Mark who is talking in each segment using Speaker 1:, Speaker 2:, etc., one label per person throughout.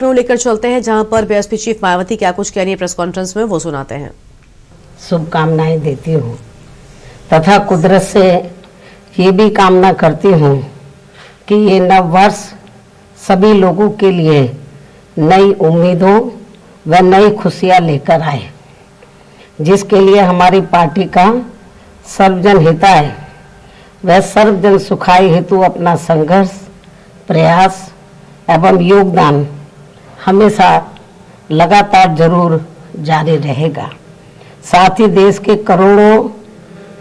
Speaker 1: लेकर चलते हैं जहां पर बीएसपी चीफ मायावती क्या कुछ कह रही है प्रेस कॉन्फ्रेंस में, वो सुनाते हैं।
Speaker 2: शुभकामनाएं देती हूँ तथा कुदरत से ये भी कामना करती हूँ कि ये नव वर्ष सभी लोगों के लिए नई उम्मीदों व नई खुशियाँ लेकर आए, जिसके लिए हमारी पार्टी का सर्वजन हिताय व सर्वजन सुखाय हेतु अपना संघर्ष, प्रयास एवं योगदान हमेशा लगातार जरूर जारी रहेगा। साथ ही देश के करोड़ों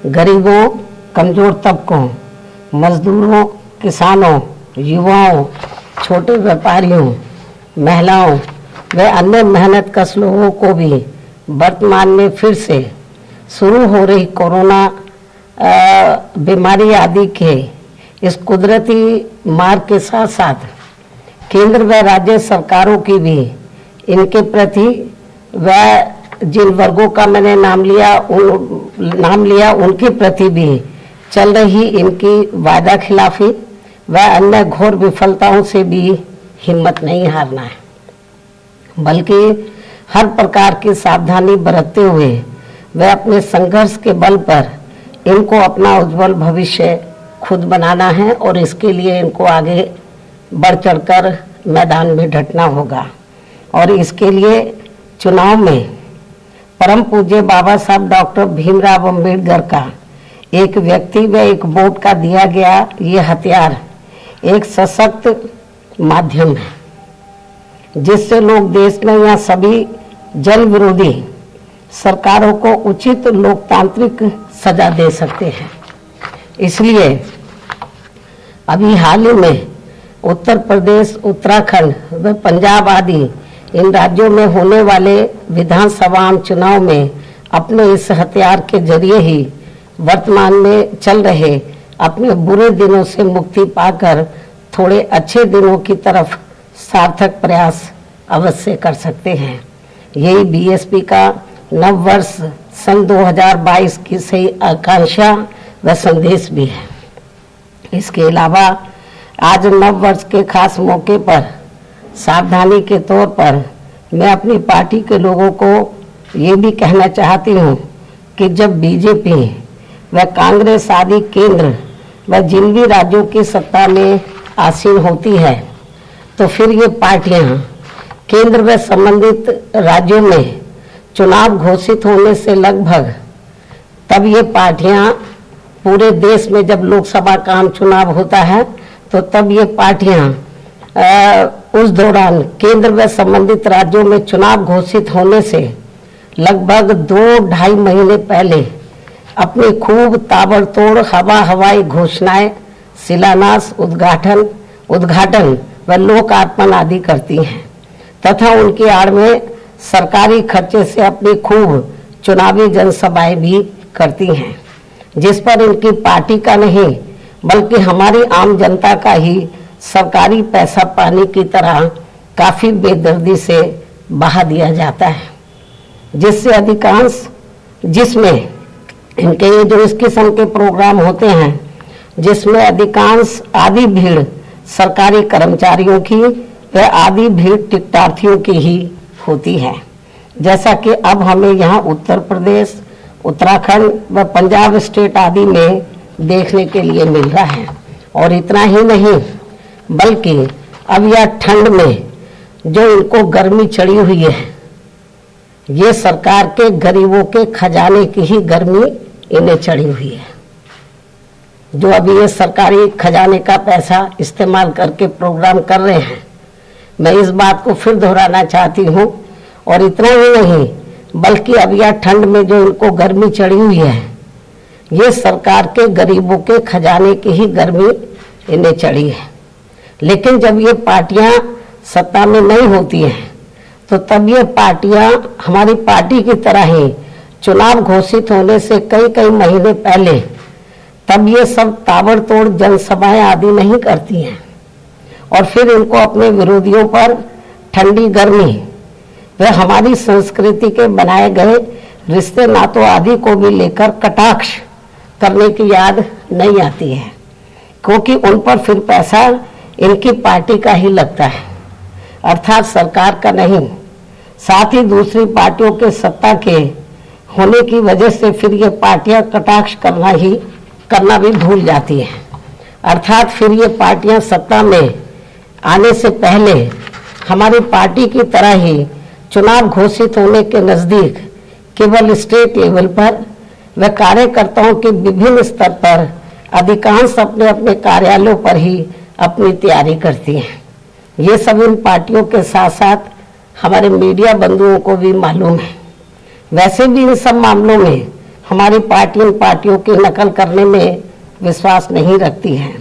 Speaker 2: गरीबों, कमजोर तबकों, मजदूरों, किसानों, युवाओं, छोटे व्यापारियों, महिलाओं व अन्य मेहनतकश लोगों को भी वर्तमान में फिर से शुरू हो रही कोरोना बीमारी आदि के इस कुदरती मार के साथ साथ केंद्र व राज्य सरकारों की भी इनके प्रति व जिन वर्गों का मैंने नाम लिया उनके प्रति भी चल रही इनकी वादा खिलाफी व अन्य घोर विफलताओं से भी हिम्मत नहीं हारना है, बल्कि हर प्रकार की सावधानी बरतते हुए व अपने संघर्ष के बल पर इनको अपना उज्जवल भविष्य खुद बनाना है और इसके लिए इनको आगे बढ़ चढ़कर मैदान में डटना होगा। और इसके लिए चुनाव में परम पूज्य बाबा साहब डॉक्टर भीमराव अंबेडकर का एक व्यक्ति व एक वोट का दिया गया ये हथियार एक सशक्त माध्यम है, जिससे लोग देश में या सभी जन विरोधी सरकारों को उचित लोकतांत्रिक सजा दे सकते हैं। इसलिए अभी हाल ही में उत्तर प्रदेश, उत्तराखंड व पंजाब आदि इन राज्यों में होने वाले विधानसभा चुनाव में अपने इस हथियार के जरिए ही वर्तमान में चल रहे अपने बुरे दिनों से मुक्ति पाकर थोड़े अच्छे दिनों की तरफ सार्थक प्रयास अवश्य कर सकते हैं। यही बीएसपी का नव वर्ष सन 2022 की सही आकांक्षा व संदेश भी है। इसके अलावा आज नव वर्ष के खास मौके पर सावधानी के तौर पर मैं अपनी पार्टी के लोगों को ये भी कहना चाहती हूँ कि जब बीजेपी व कांग्रेस आदि केंद्र व जिन भी राज्यों की सत्ता में आसीन होती है, तो फिर ये पार्टियाँ केंद्र व संबंधित राज्यों में चुनाव घोषित होने से लगभग तब ये पार्टियाँ पूरे देश में जब लोकसभा का आम चुनाव होता है तो तब ये पार्टियां उस दौरान केंद्र व संबंधित राज्यों में चुनाव घोषित होने से लगभग 2-2.5 महीने पहले अपनी खूब ताबड़तोड़ हवाई घोषणाएं, शिलान्यास, उद्घाटन व लोकार्पण आदि करती हैं तथा उनकी आड़ में सरकारी खर्चे से अपनी खूब चुनावी जनसभाएं भी करती हैं, जिस पर इनकी पार्टी का नहीं बल्कि हमारी आम जनता का ही सरकारी पैसा पानी की तरह काफी बेदर्दी से बहा दिया जाता है, जिसमें इनके ये जो इस किस्म के प्रोग्राम होते हैं जिसमें अधिकांश आधी भीड़ सरकारी कर्मचारियों की व आधी भीड़ टिकटार्थियों की ही होती है, जैसा कि अब हमें यहाँ उत्तर प्रदेश, उत्तराखंड व पंजाब स्टेट आदि में देखने के लिए मिल रहा है। और इतना ही नहीं बल्कि अब यह ठंड में जो इनको गर्मी चढ़ी हुई है, ये सरकार के गरीबों के खजाने की ही गर्मी इन्हें चढ़ी हुई है, जो अभी ये सरकारी खजाने का पैसा इस्तेमाल करके प्रोग्राम कर रहे हैं। मैं इस बात को फिर दोहराना चाहती हूँ। और इतना ही नहीं बल्कि अब यह ठंड में जो इनको गर्मी चढ़ी हुई है, ये सरकार के गरीबों के खजाने की ही गर्मी इन्हें चढ़ी है। लेकिन जब ये पार्टियां सत्ता में नहीं होती हैं तो तब ये पार्टियां हमारी पार्टी की तरह ही चुनाव घोषित होने से कई महीने पहले तब ये सब ताबड़तोड़ जनसभाएं आदि नहीं करती हैं और फिर इनको अपने विरोधियों पर ठंडी गर्मी व हमारी संस्कृति के बनाए गए रिश्ते नातों आदि को भी लेकर कटाक्ष करने की याद नहीं आती है, क्योंकि उन पर फिर पैसा इनकी पार्टी का ही लगता है। अर्थात सरकार का नहीं, साथ ही दूसरी पार्टियों के सत्ता के होने की वजह से फिर ये पार्टियां कटाक्ष करना भी भूल जाती हैं। अर्थात फिर ये पार्टियां सत्ता में आने से पहले हमारी पार्टी की तरह ही चुनाव घोषित होने के नजदीक केवल स्टेट लेवल पर व कार्यकर्ताओं के विभिन्न स्तर पर अधिकांश अपने अपने कार्यालयों पर ही अपनी तैयारी करती हैं। ये सब इन पार्टियों के साथ साथ हमारे मीडिया बंधुओं को भी मालूम है। वैसे भी इन सब मामलों में हमारी पार्टी इन पार्टियों की नकल करने में विश्वास नहीं रखती है,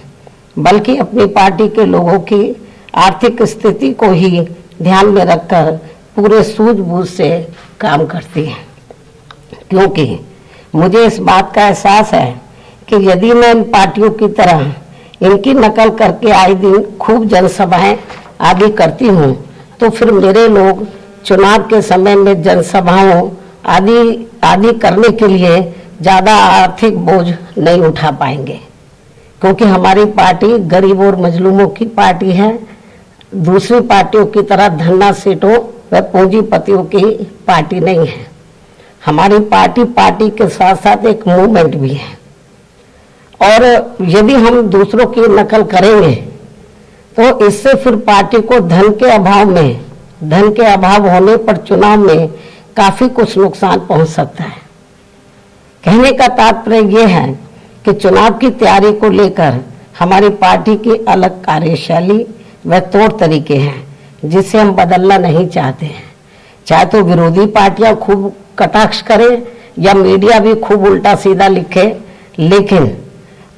Speaker 2: बल्कि अपनी पार्टी के लोगों की आर्थिक स्थिति को ही ध्यान में रखकर पूरे सूझबूझ से काम करती है। क्योंकि मुझे इस बात का एहसास है कि यदि मैं इन पार्टियों की तरह इनकी नकल करके आए दिन खूब जनसभाएं आदि करती हूँ, तो फिर मेरे लोग चुनाव के समय में जनसभाओं आदि करने के लिए ज़्यादा आर्थिक बोझ नहीं उठा पाएंगे, क्योंकि हमारी पार्टी गरीब और मजलूमों की पार्टी है। दूसरी पार्टियों की तरह धन्ना सेठों व पूंजीपतियों की पार्टी नहीं है। हमारी पार्टी के साथ साथ एक मूवमेंट भी है। और यदि हम दूसरों की नकल करेंगे तो इससे फिर पार्टी को धन के अभाव होने पर चुनाव में काफी कुछ नुकसान पहुंच सकता है। कहने का तात्पर्य यह है कि चुनाव की तैयारी को लेकर हमारी पार्टी की अलग कार्यशैली व तौर तरीके हैं, जिसे हम बदलना नहीं चाहते हैं। चाहे तो विरोधी पार्टियां खूब कटाक्ष करें या मीडिया भी खूब उल्टा सीधा लिखे, लेकिन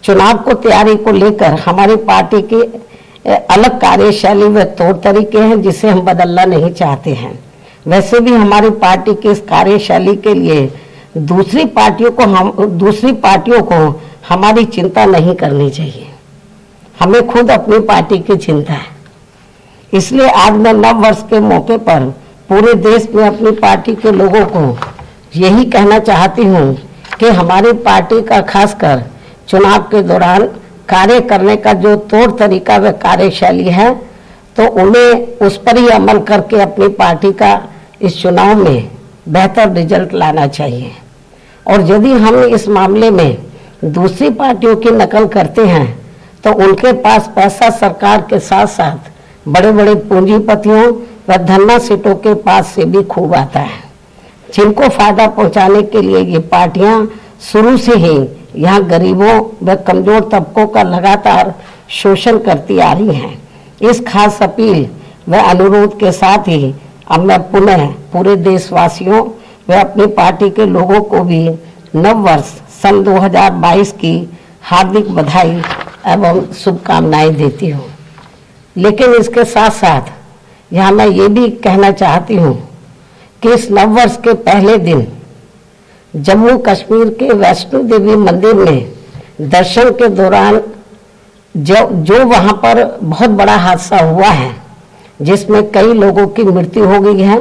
Speaker 2: चुनाव को तैयारी को लेकर हमारी पार्टी की अलग कार्यशैली व तौर तरीके हैं, जिसे हम बदलना नहीं चाहते हैं। वैसे भी हमारी पार्टी की इस कार्यशैली के लिए दूसरी पार्टियों को हमारी चिंता नहीं करनी चाहिए। हमें खुद अपनी पार्टी की चिंता है। इसलिए आज मैं नव वर्ष के मौके पर पूरे देश में अपनी पार्टी के लोगों को यही कहना चाहती हूँ कि हमारी पार्टी का खासकर चुनाव के दौरान कार्य करने का जो तौर तरीका व कार्यशैली है, तो उन्हें उस पर ही अमल करके अपनी पार्टी का इस चुनाव में बेहतर रिजल्ट लाना चाहिए। और यदि हम इस मामले में दूसरी पार्टियों की नकल करते हैं तो उनके पास पैसा सरकार के साथ साथ बड़े बड़े पूंजीपतियों व धन्ना सेठों के पास से भी खूब आता है, जिनको फायदा पहुंचाने के लिए ये पार्टियां शुरू से ही यहाँ गरीबों व कमजोर तबकों का लगातार शोषण करती आ रही हैं। इस खास अपील व अनुरोध के साथ ही अब मैं पुनः पूरे देशवासियों व अपनी पार्टी के लोगों को भी नव वर्ष सन 2022 की हार्दिक बधाई एवं शुभकामनाएं देती हूँ। लेकिन इसके साथ साथ यहाँ मैं ये भी कहना चाहती हूँ कि इस नव वर्ष के पहले दिन जम्मू कश्मीर के वैष्णो देवी मंदिर में दर्शन के दौरान जो वहाँ पर बहुत बड़ा हादसा हुआ है, जिसमें कई लोगों की मृत्यु हो गई है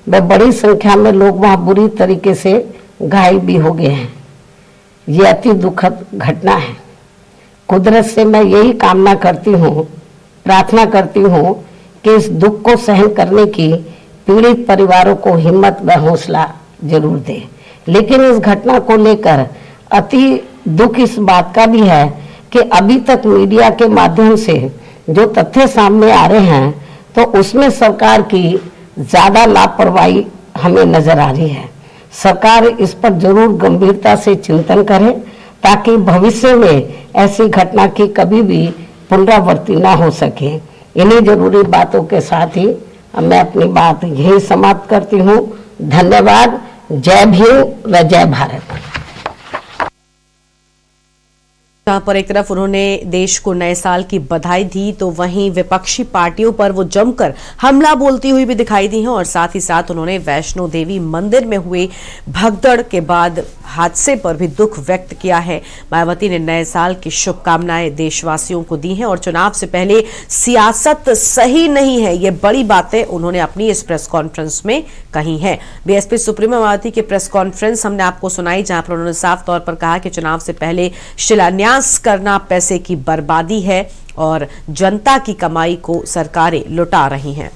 Speaker 2: व बड़ी संख्या में लोग वहाँ बुरी तरीके से घायल भी हो गए हैं। ये अति दुखद घटना है। कुदरत से मैं यही कामना करती हूँ, प्रार्थना करती हूँ कि इस दुख को सहन करने की पीड़ित परिवारों को हिम्मत व हौसला जरूर दे। लेकिन इस घटना को लेकर अति दुख इस बात का भी है कि अभी तक मीडिया के माध्यम से जो तथ्य सामने आ रहे हैं, तो उसमें सरकार की ज्यादा लापरवाही हमें नजर आ रही है। सरकार इस पर जरूर गंभीरता से चिंतन करे, ताकि भविष्य में ऐसी घटना की कभी भी पुनरावृत्ति ना हो सके। इन्हीं जरूरी बातों के साथ ही मैं अपनी बात यही समाप्त करती हूँ। धन्यवाद। जय भीम व जय भारत।
Speaker 1: जहां पर एक तरफ उन्होंने देश को नए साल की बधाई दी, तो वहीं विपक्षी पार्टियों पर वो जमकर हमला बोलती हुई भी दिखाई दी हैं। और साथ ही साथ उन्होंने वैष्णो देवी मंदिर में हुए भगदड़ के बाद हादसे पर भी दुख व्यक्त किया है। मायावती ने नए साल की शुभकामनाएं देशवासियों को दी हैं और चुनाव से पहले सियासत सही नहीं है, ये बड़ी बातें उन्होंने अपनी इस प्रेस कॉन्फ्रेंस में कही हैं। बीएसपी सुप्रीमो मायावती की प्रेस कॉन्फ्रेंस हमने आपको सुनाई, जहां पर उन्होंने साफ तौर पर कहा कि चुनाव से पहले शिलान्यास करना पैसे की बर्बादी है और जनता की कमाई को सरकारें लुटा रही हैं।